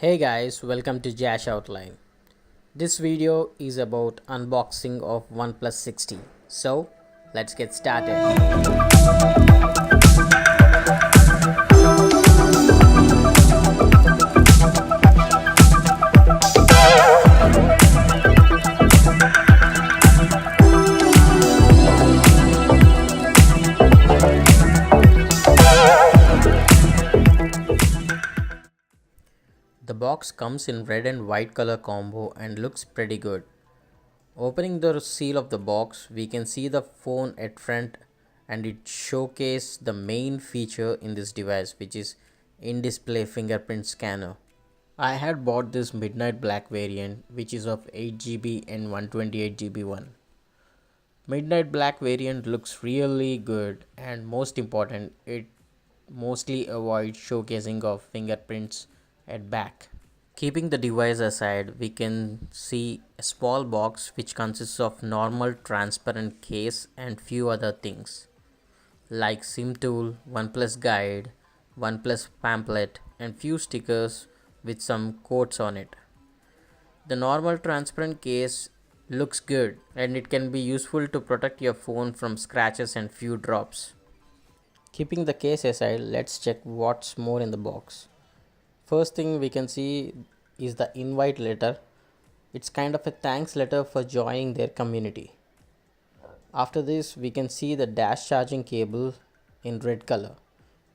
Hey guys, welcome to Jash Outline. This video is about unboxing of OnePlus 60. So, let's get started. The box comes in red and white color combo and looks pretty good. Opening the seal of the box, we can see the phone at front and it showcases the main feature in this device, which is in-display fingerprint scanner. I had bought this midnight black variant, which is of 8GB and 128GB one. Midnight black variant looks really good, and most important, it mostly avoids showcasing of fingerprints at back. Keeping the device aside, we can see a small box which consists of normal transparent case and few other things like SIM tool, OnePlus guide, OnePlus pamphlet and few stickers with some quotes on it. The normal transparent case looks good and it can be useful to protect your phone from scratches and few drops. Keeping the case aside, let's check what's more in the box. First thing we can see is the invite letter. It's kind of a thanks letter for joining their community. After this, we can see the dash charging cable in red color.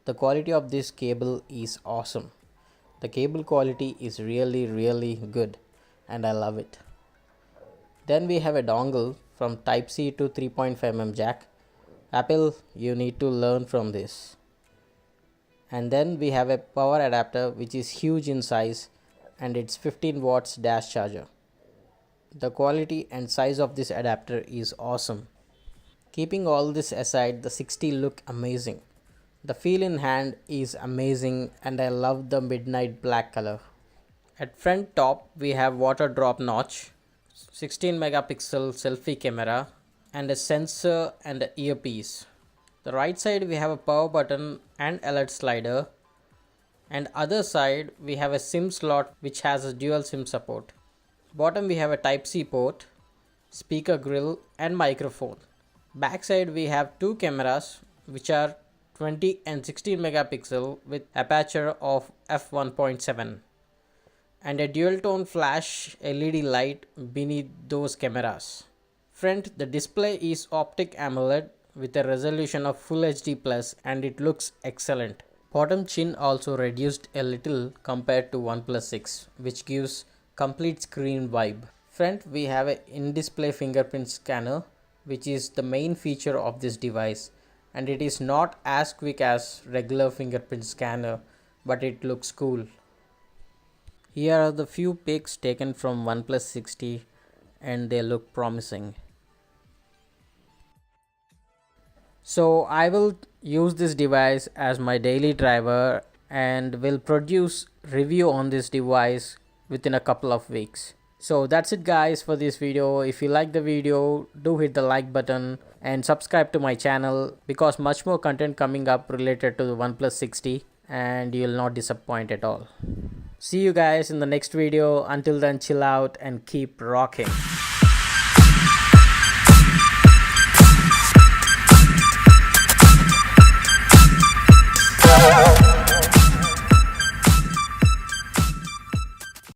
The quality of this cable is awesome. The cable quality is really good and I love it. Then we have a dongle from Type-C to 3.5mm jack. Apple, you need to learn from this. And then we have a power adapter which is huge in size and it's 15 watts dash charger. The quality and size of this adapter is awesome. Keeping all this aside, the 60 look amazing. The feel in hand is amazing and I love the midnight black color. At front top we have water drop notch, 16 megapixel selfie camera and a sensor and an earpiece. The right side we have a power button and alert slider, and other side we have a SIM slot which has a dual SIM support. Bottom we have a Type-C port, speaker grill and microphone. Back side we have two cameras which are 20 and 16 megapixel with aperture of f1.7 and a dual tone flash LED light beneath those cameras. Front, the display is optic AMOLED with a resolution of Full HD Plus and it looks excellent. Bottom chin also reduced a little compared to OnePlus 6, which gives complete screen vibe. Front we have an in-display fingerprint scanner, which is the main feature of this device, and it is not as quick as regular fingerprint scanner, but it looks cool. Here are the few pics taken from OnePlus 60 and they look promising. So I will use this device as my daily driver and will produce review on this device within a couple of weeks. So that's it guys for this video. If you like the video, do hit the like button and subscribe to my channel because much more content coming up related to the OnePlus 60 and you'll not disappoint at all. See you guys in the next video. Until then, chill out and keep rocking.